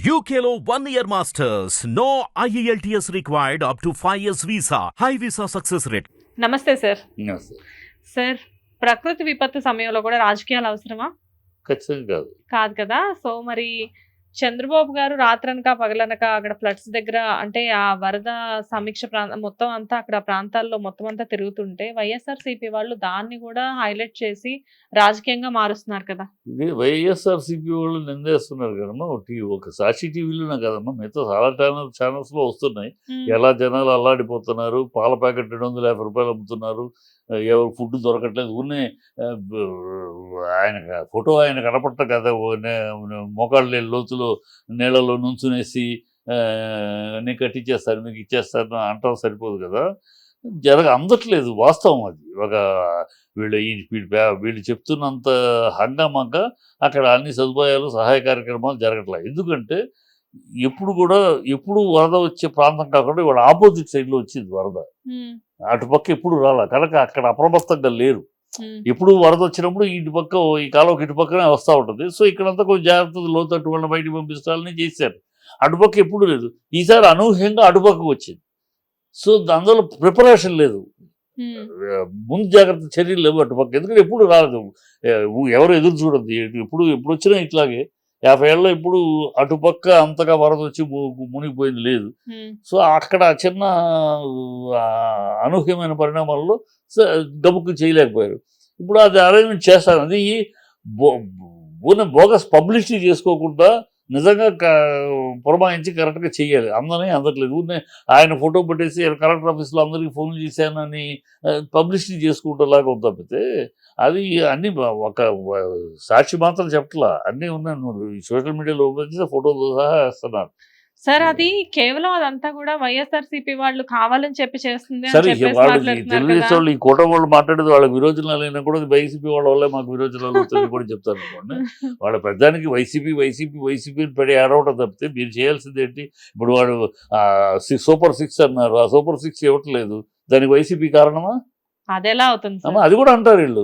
UKLO 1 year masters. No IELTS required up to 5 years visa. High visa success rate. నమస్తే sir. నమస్తే. Sir, ప్రకృతి విపత్తు సమయంలో కూడా రాజకీయాలు అవసరమా? ఖచ్చితంగా కాదు. కాదు కదా. సో మరి చంద్రబాబు గారు రాత్రనక పగలనక అక్కడ ఫ్లడ్స్ దగ్గర అంటే ఆ వరద సమీక్ష మొత్తం అంతా అక్కడ ప్రాంతాల్లో మొత్తం అంతా తిరుగుతుంటే వైఎస్ఆర్సీపీ వాళ్ళు దాన్ని కూడా హైలైట్ చేసి రాజకీయంగా మారుస్తున్నారు కదా. ఇది వైఎస్ఆర్సీపీ వాళ్ళు నిందేస్తున్నారు కదమ్మా. ఒక సాక్షి టీవీలోనే కదమ్మా, మిగతా చాలా ఛానల్స్లో వస్తున్నాయి. ఎలా జనాలు అల్లాడిపోతున్నారు, పాల ప్యాకెట్ 250 రూపాయలు అమ్ముతున్నారు, ఎవరు ఫుడ్ దొరకట్లేదు. ఊరినే ఆయన ఫోటో ఆయన కనపడట కదా, మోకాళ్ళ లోతులో నీళ్ళలో నుంచునేసి నేను కట్టించేస్తాను మీకు ఇచ్చేస్తాను అంటాం సరిపోదు కదా. అందట్లేదు వాస్తవం అది. ఒక వీళ్ళు చెప్తున్నంత హంగామాగా అక్కడ అన్ని సదుపాయాలు సహాయ కార్యక్రమాలు జరగట్లేదు. ఎందుకంటే ఎప్పుడు వరద వచ్చే ప్రాంతం కాకుండా ఇవాళ ఆపోజిట్ సైడ్లో వచ్చింది వరద, అటుపక్క ఎప్పుడు రాలా కనుక అక్కడ అప్రమత్తంగా లేరు. ఎప్పుడు వరద వచ్చినప్పుడు ఇటుపక్క ఈ కాలువకి ఇటుపక్కనే వస్తూ ఉంటుంది. సో ఇక్కడంతా కొంచెం జాగ్రత్త లోతట్టు వాళ్ళని బయటికి పంపిస్తారని చేశారు. అటుపక్క ఎప్పుడు లేదు, ఈసారి అనూహ్యంగా అటుపక్కకు వచ్చింది. సో అందులో ప్రిపరేషన్ లేదు, ముందు జాగ్రత్త చర్యలు లేవు అటుపక్క. ఎందుకంటే ఎప్పుడు రాలేదు, ఎవరు ఎదురు చూడద్దు. ఎప్పుడు వచ్చినా ఇట్లాగే 50 ఏళ్ళలో ఇప్పుడు అటుపక్క అంతగా వరద వచ్చి మునిగిపోయింది లేదు. సో అక్కడ చిన్న అనూహ్యమైన పరిణామాల్లో గబుక్కు చేయలేకపోయారు. ఇప్పుడు అది అరేంజ్మెంట్ చేస్తారు. అది బోగస్ పబ్లిసిటీ చేసుకోకుండా నిజంగా పురమాయించి కరెక్ట్గా చెయ్యాలి. అందట్లేదు. ఆయన ఫోటో పెట్టేసి కలెక్టర్ ఆఫీస్లో అందరికీ ఫోన్లు చేశానని పబ్లిసిటీ చేసుకుంటేలాగా ఉంది తప్పితే అది అన్నీ ఒక సాక్షి మాత్రం చెప్పట్లా, అన్నీ ఉన్నాయి. సోషల్ మీడియాలో వచ్చి ఫోటోలు సహా వేస్తున్నారు. సార్ అది కేవలం అదంతా కూడా వైఎస్ఆర్సీపీ వాళ్ళు కావాలని చెప్పి చేస్తుంది. సరే, వాళ్ళు తెలుగుదేశం వాళ్ళు ఈ కూటమి వాళ్ళు మాట్లాడేది వాళ్ళకి విరోచనాలు అయినా కూడా వైసీపీ వాళ్ళ వల్లే మాకు విరోచనాలు అవుతాయని కూడా చెప్తారు అనుకోండి. వాళ్ళ పెద్దానికి వైసీపీ పడి ఆడవటం తప్పితే మీరు చేయాల్సింది ఏంటి? ఇప్పుడు వాడు సూపర్ 6 అన్నారు, ఆ సూపర్ 6 ఇవ్వట్లేదు, దానికి వైసీపీ కారణమా? అదెలా అవుతుంది? అది కూడా అంటారు వీళ్ళు,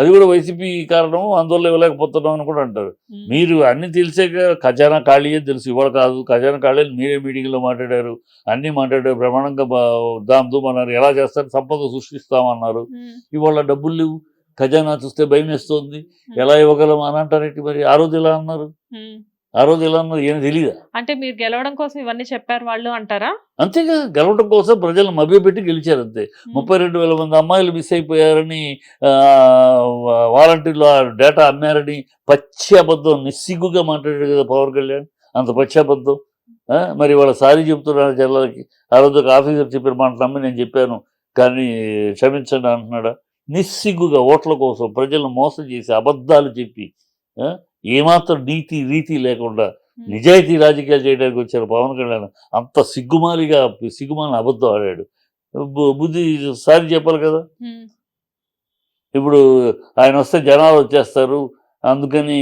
అది కూడా వైసీపీ కారణం, అందువల్ల ఇవ్వలేకపోతున్నాం అని కూడా అంటారు. మీరు అన్ని తెలిసాక ఖజానా ఖాళీ అని తెలుసు. ఇవాళ కాదు, ఖజానా ఖాళీ మీరే మీటింగ్లో మాట్లాడారు, అన్నీ మాట్లాడారు, బ్రహ్మాండంగా దాంతో అన్నారు. ఎలా చేస్తారు, సంపద సృష్టిస్తామన్నారు. ఇవాళ డబ్బులు లేవు, ఖజానా చూస్తే భయం వేస్తుంది, ఎలా ఇవ్వగలం అని అంటారేంటి? మరి ఆ రోజు ఎలా అన్నారు? ఏం తెలియదా? అంటే మీరు గెలవడం కోసం ఇవన్నీ చెప్పారు వాళ్ళు అంటారా? అంతేగా, గెలవడం కోసం ప్రజలను మభ్యపెట్టి గెలిచారు అంతే. 32,000 మంది అమ్మాయిలు మిస్ అయిపోయారని, వాలంటీర్లు డేటా అమ్మారని పచ్చి అబద్ధం నిస్సిగ్గుగా మాట్లాడాడు కదా పవన్ కళ్యాణ్. అంత పచ్చి అబద్ధం. మరి వాళ్ళ సారీ చెప్తున్నారు జనాలకి. ఆ రోజు ఒక ఆఫీసర్ చెప్పిన మాట నమ్మి నేను చెప్పాను కానీ క్షమించండి అంటున్నాడా? నిస్సిగ్గుగా ఓట్ల కోసం ప్రజలను మోసం చేసి అబద్ధాలు చెప్పి ఏమాత్రం రీతి లేకుండా నిజాయితీ రాజకీయాలు చేయడానికి వచ్చారు పవన్ కళ్యాణ్. అంత సిగ్గుమాలిన అబద్ధం ఆడాడు. బుద్ధి సారి చెప్పాలి కదా. ఇప్పుడు ఆయన వస్తే జనాలు వచ్చేస్తారు, అందుకని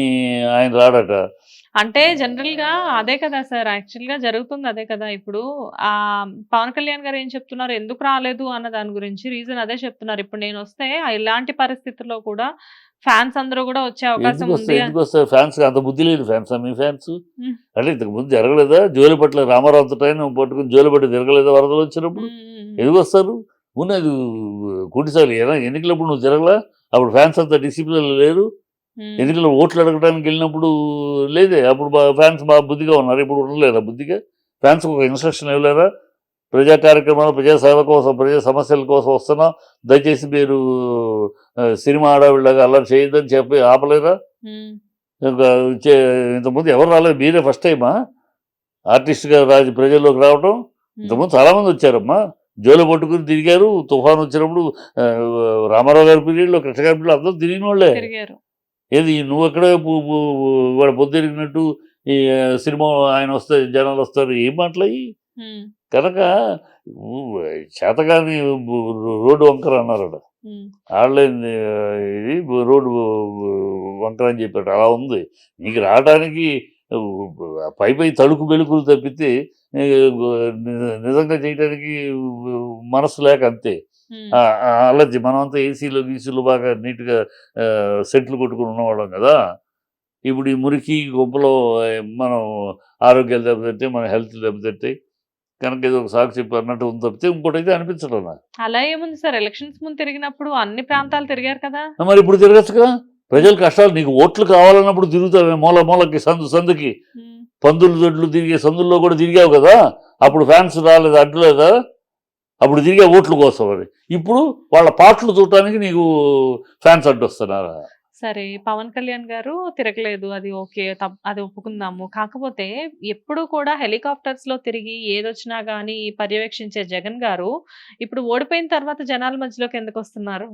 ఆయన రాడట. అంటే జనరల్ గా అదే కదా సార్, యాక్చువల్ గా జరుగుతుంది అదే కదా. ఇప్పుడు ఆ పవన్ కళ్యాణ్ గారు ఏం చెప్తున్నారు, ఎందుకు రాలేదు అన్న దాని గురించి రీజన్ అదే చెప్తున్నారు. ఇప్పుడు నేను వస్తే ఇలాంటి పరిస్థితుల్లో కూడా ఫ్యాన్స్ అందరూ కూడా వచ్చే అవకాశం ఉంది. ఎందుకు వస్తారు ఫ్యాన్స్? అంత బుద్ధి లేదు ఫ్యాన్స్. మీ ఫ్యాన్స్ అంటే ఇంతకు ముందు జరగలేదా? జోలిపట్ల రామారావు ట్రైన్ పట్టుకుని జోలిపట్టి తిరగలేదా వరదలు వచ్చినప్పుడు? ఎందుకు వస్తారు? ఉన్నది కోటిసార్లు ఎన్నికలప్పుడు నువ్వు తిరగలా? అప్పుడు ఫ్యాన్స్ అంతా డిసిప్లిన్ లేరు. ఎన్నికలు ఓట్లు అడగడానికి వెళ్ళినప్పుడు లేదే, అప్పుడు ఫ్యాన్స్ బాగా బుద్ధిగా ఉన్నారు. ఇప్పుడు ఉండలేరా బుద్ధిగా? ఫ్యాన్స్ ఒక ఇన్స్ట్రక్షన్ ఇవ్వలేరా? ప్రజా కార్యక్రమాలు, ప్రజాసేవ కోసం, ప్రజా సమస్యల కోసం వస్తున్నాం, దయచేసి మీరు సినిమా ఆడవిళ్ళగా అలా చేయొద్దని చెప్పి ఆపలేరా? ఇంతకుముందు ఎవరు రాలేదు, మీరే ఫస్ట్ టైమా ఆర్టిస్ట్గా ప్రజల్లోకి రావటం? ఇంతకుముందు చాలామంది వచ్చారమ్మా, జోలు పట్టుకుని తిరిగారు. తుఫాను వచ్చినప్పుడు రామారావు గారి పీరియడ్లో, కృష్ణ గారి పీరియడ్లో అందరూ తిరిగిన వాళ్ళే. ఏది నువ్వు ఎక్కడో వాడు పొద్దురిగినట్టు ఈ సినిమా ఆయన వస్తే జనాలు వస్తారు, ఏం మాటలయ్యి? కనుక చేతగాని రోడ్డు వంకర అన్నారట, ఆడలేని ఇది రోడ్డు వంకర అని చెప్పాడు. అలా ఉంది. నీకు రావడానికి పై తడుకు బెలుకులు తప్పితే నిజంగా చేయడానికి మనసు లేక అంతే. అలర్జీ. మనమంతా ఏసీలో గీసీలో బాగా నీట్గా సెట్లు కొట్టుకుని ఉన్నవాళ్ళం కదా. ఇప్పుడు ఈ మురికి గుంపలో మనం ఆరోగ్యాలు దెబ్బతింటే మన హెల్త్ దెబ్బతింటాయి కనుక ఏదో ఒక సాగు చెప్పి అన్నట్టు ఉంది తప్పితే ఇంకోటి అయితే అనిపించడం నాకు. అలా ఏముంది సార్, ఎలక్షన్స్ ముందు తిరిగినప్పుడు అన్ని ప్రాంతాలు తిరిగారు కదా. మరి ఇప్పుడు తిరగచ్చుగా, ప్రజల కష్టాలు నీకు ఓట్లు కావాలన్నప్పుడు తిరుగుతావే మూలకి సందుకి ఉమ్. పందులు దొడ్లు తిరిగే సందుల్లో కూడా తిరిగావు కదా, అప్పుడు ఫ్యాన్స్ రాలేదు అడ్డులేదా, అప్పుడు తిరిగే ఓట్ల కోసం. అది ఇప్పుడు వాళ్ళ పాటలు చూడటానికి నీకు ఫ్యాన్స్ అడ్డొస్తున్నారా? సరే, పవన్ కళ్యాణ్ గారు తిరగలేదు, అది ఓకే, అది ఒప్పుకుందాము. కాకపోతే ఎప్పుడు కూడా హెలికాప్టర్స్ లో తిరిగి ఏదొచ్చినా గానీ పర్యవేక్షించే జగన్ గారు ఇప్పుడు ఓడిపోయిన తర్వాత జనాల మధ్యలోకి ఎందుకు వస్తున్నారు?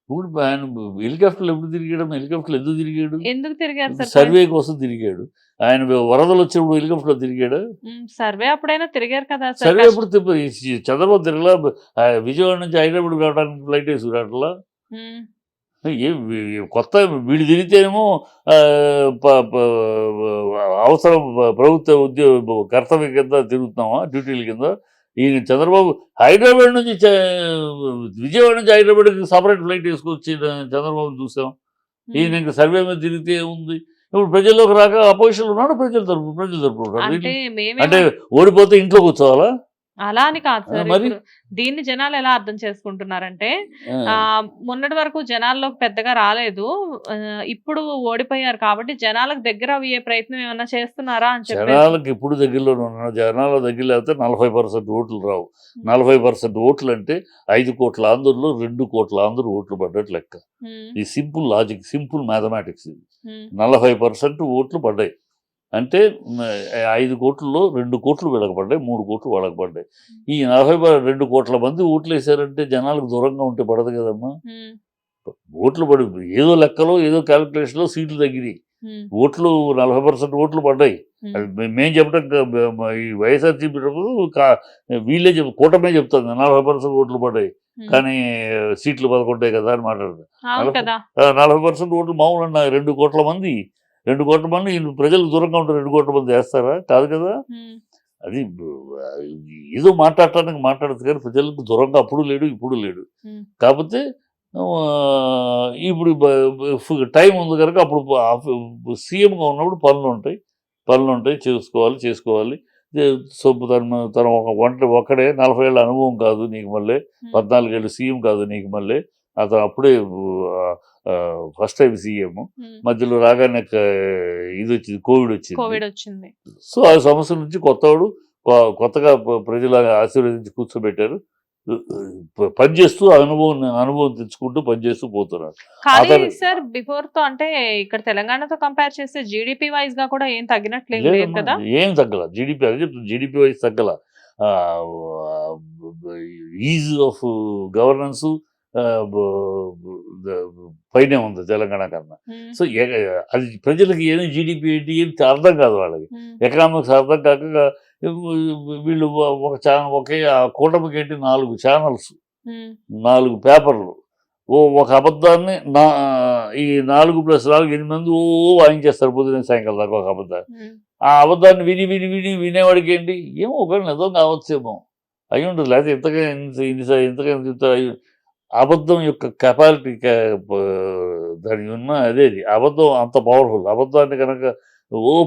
ఇప్పుడు ఆయన హెలికాప్టర్లు ఎప్పుడు తిరిగాడు, హెలికాప్టర్లు ఎందుకు తిరిగాడు? ఎందుకు తిరిగారు సార్? సర్వే కోసం తిరిగాడు. ఆయన వరదలు వచ్చినప్పుడు హెలికాప్టర్లో తిరిగాడు. సర్వే అప్పుడైనా తిరిగారు కదా సార్. సర్వే ఎప్పుడు చంద్రబాబు తిరగలా, విజయవాడ నుంచి హైదరాబాద్ రావడానికి ఫ్లైట్ వేసి రావట్లా. ఉమ్. కొత్త వీళ్ళు తిరిగితేనేమో అవసరం ప్రభుత్వ ఉద్యోగ కర్తవ్యం కింద తిరుగుతున్నామా, డ్యూటీల కింద. ఈ చంద్రబాబు హైదరాబాద్ నుంచి విజయవాడ నుంచి హైదరాబాద్కి సపరేట్ ఫ్లైట్ వేసుకొచ్చి చంద్రబాబు చూసాం. ఈయన ఇంకా సర్వే మీద తిరిగితే ఉంది. ఇప్పుడు ప్రజల్లోకి రాక అపోజిషన్ ఉన్నాడు, ప్రజల తరపు అంటే ఓడిపోతే ఇంట్లో కూర్చోవాలా? అలా అని కాదు సార్. మరి ఇప్పుడు దీన్ని జనాలు ఎలా అర్థం చేసుకుంటున్నారంటే, మొన్నటి వరకు జనాల్లోకి పెద్దగా రాలేదు, ఇప్పుడు ఓడిపోయారు కాబట్టి జనాలకు దగ్గర అయ్యే ప్రయత్నం ఏమన్నా చేస్తున్నారా అని చెప్పి. జనాలకు ఇప్పుడు దగ్గరలో ఉన్నాడు, జనాల దగ్గర అయితే 40% ఓట్లు రావు. 40% ఓట్లు అంటే 5 కోట్ల ఆంధ్రులు 2 కోట్ల ఆంధ్రులు ఓట్లు పడ్డట్టు లెక్క. ఈ సింపుల్ లాజిక్, సింపుల్ మ్యాథమెటిక్స్. ఇది 40% ఓట్లు పడ్డాయి అంటే 5 కోట్లలో 2 కోట్లు వీళ్ళకి పడ్డాయి, 3 కోట్లు వాళ్ళకి పడ్డాయి. ఈ 2 కోట్ల మంది ఓట్లు వేసారంటే జనాలకు దూరంగా ఉంటే పడదు కదమ్మా. ఓట్లు పడి ఏదో లెక్కలో ఏదో క్యాలిక్యులేషన్లో సీట్లు తగ్గినాయి, ఓట్లు 40% ఓట్లు పడ్డాయి. మేము చెప్పడం ఈ వైఎస్ఆర్సీపీ వీళ్ళే కూటమే చెప్తుంది 40% ఓట్లు పడ్డాయి కానీ సీట్లు 11 కదా అని మాట్లాడతారు. 40% ఓట్లు మామూలు అన్న 2 కోట్ల మంది ప్రజలకు దూరంగా ఉంటారు. 2 కోట్ల మంది వేస్తారా? కాదు కదా. అది ఏదో మాట్లాడటానికి మాట్లాడదు కానీ ప్రజలకు దూరంగా అప్పుడు లేడు, ఇప్పుడు లేడు. కాకపోతే ఇప్పుడు టైం ఉంది కనుక అప్పుడు సీఎంగా ఉన్నప్పుడు పనులు ఉంటాయి చేసుకోవాలి. తన ఒక్కడే 40 ఏళ్ళ అనుభవం కాదు నీకు, మళ్ళీ 14 ఏళ్ళు సీఎం కాదు నీకు, మళ్ళీ అతను అప్పుడే ఫస్ట్ టైం సీఎం. మధ్యలో రాగానే ఇది వచ్చింది, కోవిడ్ వచ్చింది. సో ఆ సమస్య నుంచి కొత్తగా ప్రజలు ఆశీర్వదించి కూర్చోబెట్టారు. పనిచేస్తూ అనుభవం తెచ్చుకుంటూ పనిచేస్తూ పోతున్నారు. సార్ బిఫోర్ తో అంటే ఇక్కడ తెలంగాణతో కంపేర్ చేస్తే జీడిపి వైజ్ గా కూడా ఏం తగ్గినట్లేదు కదా. ఏం తగ్గల జీడిపి వైజ్ తగ్గల. ఈజ్ ఆఫ్ గవర్నెన్స్ పైనే ఉంది తెలంగాణ కన్నా. సో అది ప్రజలకి ఏమి జీడిపి ఏంటి ఏం అర్థం కాదు వాళ్ళకి. ఎకనామిక్స్ అర్థం కాక వీళ్ళు ఒకే కూటమికి ఏంటి 4 ఛానల్స్, 4 పేపర్లు, ఒక అబద్ధాన్ని ఈ 4+4 8 మంది వాయించేస్తారు పొద్దున సాయంకాలం దాకా ఒక అబద్ధాన్ని. ఆ అబద్ధాన్ని వినేవాడికి ఏంటి ఏమో ఒక నిజం కావచ్చేమో అయి ఉండదు, లేకపోతే ఇంతకైనా చెప్తారు. అబద్ధం యొక్క కెపాసిటీ దానికి ఉన్న అదేది అబద్ధం అంత పవర్ఫుల్. అబద్ధాన్ని కనుక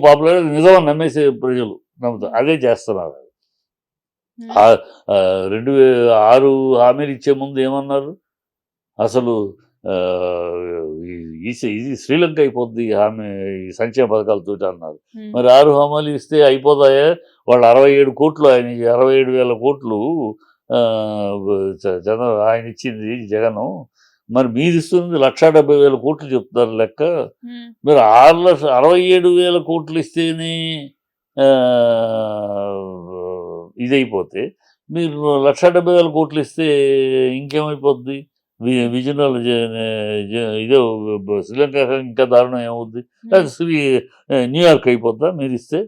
పాపులర్ నిజం నమ్మేసే ప్రజలు నమ్ముతారు, అదే చేస్తున్నారు. 2006 హామీలు ఇచ్చే ముందు ఏమన్నారు, అసలు ఇది శ్రీలంక అయిపోద్ది హామీ ఈ సంక్షేమ పథకాలతో అన్నారు. మరి 6 హామీలు ఇస్తే అయిపోతాయా? వాళ్ళు 67 కోట్లు, ఆయన 67,000 కోట్లు ఆయన ఇచ్చింది జగన్. మరి మీరు ఇస్తుంది 1,70,000 కోట్లు చెప్తారు లెక్క. మీరు 67,000 కోట్లు ఇస్తేనే ఇదైపోతే మీరు 1,70,000 కోట్లు ఇస్తే ఇంకేమైపోద్ది? విజయనగరం ఇదే శ్రీలంక ఇంకా దారుణం ఏమవుద్ది? న్యూయార్క్ అయిపోద్దా మీరు ఇస్తే?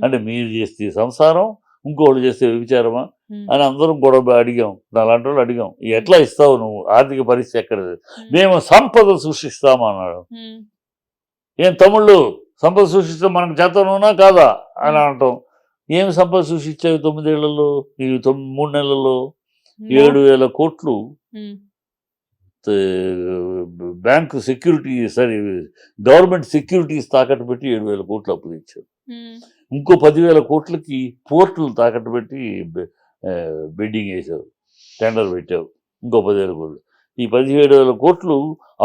అంటే మీరు చేస్తే సంసారం, ఇంకోళ్ళు చేస్తే వ్యభిచారమా అని అందరం గొడవ అడిగాం. అలాంటి వాళ్ళు అడిగాం, ఎట్లా ఇస్తావు నువ్వు, ఆర్థిక పరిస్థితి ఎక్కడది? మేము సంపద సృష్టిస్తామన్నాడు. ఏం తమ్ముళ్ళు సంపద సృష్టిస్తాం మనకు చేతనున్నా కాదా అని అంటాం. ఏమి సంపద సృష్టించావు 9 ఏళ్లలో, ఈ 3 నెలల్లో 7,000 కోట్లు బ్యాంకు సెక్యూరిటీ గవర్నమెంట్ సెక్యూరిటీస్ తాకట్టు పెట్టి 7,000 కోట్లు అప్పు తెచ్చారు. ఇంకో 10,000 కోట్లకి పోర్టులు తాకట్టు పెట్టి బిడ్డింగ్ వేసావు, టెండర్ పెట్టావు, ఇంకో 10,000 కోట్లు. ఈ 17,000 కోట్లు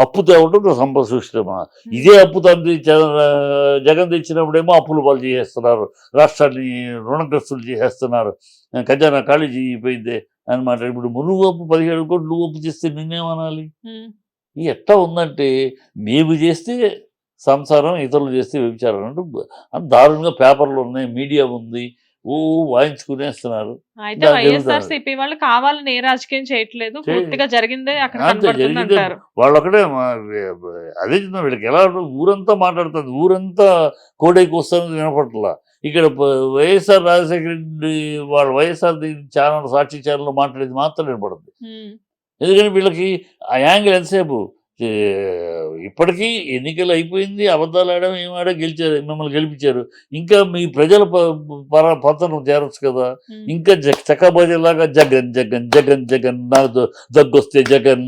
అప్పు తేవడం సంపద సృష్టిమా? ఇదే అప్పు జగన్ తెచ్చినప్పుడేమో అప్పులు పాలు చేసేస్తున్నారు, రాష్ట్రాన్ని రుణగ్రస్తులు చేసేస్తున్నారు, ఖజానా ఖాళీ చేయిపోయిందే అనమాట. ఇప్పుడు నువ్వు అప్పు 17 కోట్లు నువ్వు అప్పు చేస్తే నిన్నేమనాలి? ఇది ఎట్లా ఉందంటే, మేము చేస్తే సంసారం, ఇతరులు చేస్తే వ్యభిచారం అంటూ దారుణంగా పేపర్లు ఉన్నాయి, మీడియా ఉంది, వాయించుకునేస్తున్నారు. అయితే వైఎస్ఆర్సీపీ వాళ్ళు కావాలని ఏ రాజకీయం చేయట్లేదు, పూర్తిగా జరిగిందే అక్కడ కనబడుతుంది. వాళ్ళు ఒకటే అదే చెప్తున్నా, వీళ్ళకి ఎలా ఊరంతా మాట్లాడుతుంది, ఊరంతా కోడైకి వస్తుంది వినపట్ల. ఇక్కడ వైఎస్ఆర్ రాజశేఖర రెడ్డి వాళ్ళ వైఎస్ఆర్ ఛానల్, సాక్షి ఛానల్లో మాట్లాడేది మాత్రం వినపడుతుంది. ఎందుకంటే వీళ్ళకి ఆ యాంగిల్ ఎంతసేపు, ఇప్పటికీ ఎన్నికలు అయిపోయింది, అబద్ధాలు ఆడడం ఏం ఆడా గెలిచారు, మిమ్మల్ని గెలిపించారు, ఇంకా మీ ప్రజల పతనం చేరొచ్చు కదా. ఇంకా చక్కబోజేలాగా జగన్ జగన్ జగన్ జగన్, నాకు దగ్గొస్తే జగన్,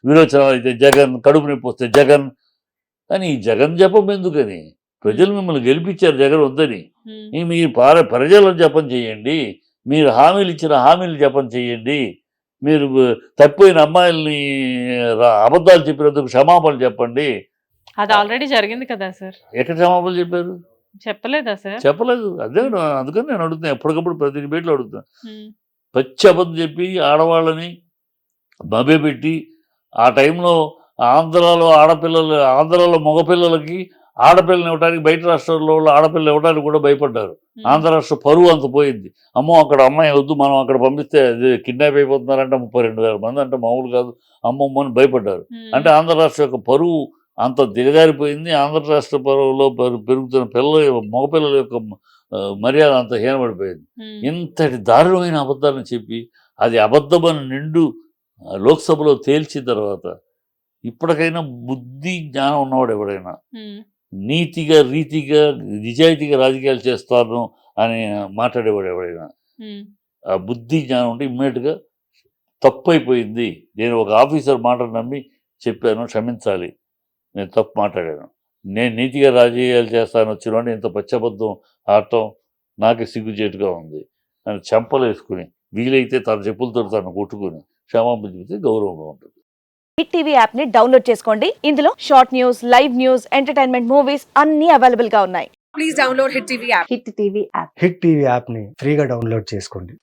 విరోచనాలు అయితే జగన్, కడుపు నొప్పి వస్తే జగన్ అని జగన్ జపం ఎందుకని? ప్రజలు మిమ్మల్ని గెలిపించారు జగన్ వద్దని. మీరు ప్రజల జపం చేయండి, మీరు హామీలు ఇచ్చిన హామీలు జపం చేయండి, మీరు తప్పిపోయిన అమ్మాయిల్ని అబద్ధాలు చెప్పినందుకు క్షమాపణలు చెప్పండి. అది ఆల్రెడీ జరిగింది కదా సార్. ఎక్కడ క్షమాపణలు చెప్పారు? చెప్పలేదా సార్? చెప్పలేదు. అదే అందుకని నేను అడుగుతున్నా, ఎప్పటికప్పుడు ప్రతి డిబేట్లో అడుగుతున్నా. పచ్చి అబద్ధం చెప్పి ఆడవాళ్ళని మభ్యపెట్టి, ఆ టైంలో ఆంధ్రాలో మగపిల్లలకి ఆడపిల్లని ఇవ్వడానికి, బయట రాష్ట్రాల్లో ఆడపిల్లలు ఇవ్వడానికి కూడా భయపడ్డారు. ఆంధ్ర రాష్ట్ర పరువు అంత పోయింది. అమ్మో అక్కడ అమ్మాయి వద్దు, మనం అక్కడ పంపిస్తే కిడ్నాప్ అయిపోతున్నారంటే 32,000 మంది అంటే మామూలు కాదు, అమ్మమ్మ అని భయపడ్డారు. అంటే ఆంధ్ర రాష్ట్ర యొక్క పరువు అంత దిగజారిపోయింది. ఆంధ్ర రాష్ట్ర పరువులో పెరుగుతున్న మగపిల్లల యొక్క మర్యాద అంత హీనపడిపోయింది. ఇంతటి దారుణమైన అబద్ధాలను చెప్పి, అది అబద్ధమని నిండు లోక్సభలో తేల్చిన తర్వాత ఇప్పటికైనా బుద్ధి జ్ఞానం ఉన్నవాడు ఎవడైనా నీతిగా, రీతిగా, నిజాయితీగా రాజకీయాలు చేస్తాను అని మాట్లాడేవాడు ఎవడైనా, ఆ బుద్ధి జ్ఞానం ఉంటే ఇమ్మీడియట్గా తప్పు అయిపోయింది, నేను ఒక ఆఫీసర్ మాటను నమ్మి చెప్పాను, క్షమించాలి, నేను తప్పు మాట్లాడాను, నేను నీతిగా రాజకీయాలు చేస్తాను వచ్చిన ఇంత పచ్చబద్ధం ఆడటం నాకు సిగ్గుచేటుగా ఉంది అని చెంపలు వేసుకుని, వీలైతే తన చెప్పులతో తను కొట్టుకుని క్షమాపణ చెబితే గౌరవంగా ఉంటుంది. హిట్ టీవీ యాప్ ని డౌన్లోడ్ చేసుకోండి. ఇందులో short news, live news, entertainment movies అన్ని అవైలబుల్ గా ఉన్నాయి. Please download hit TV app. Hit TV app. Hit TV app ని ఫ్రీగా డౌన్లోడ్ చేసుకోండి.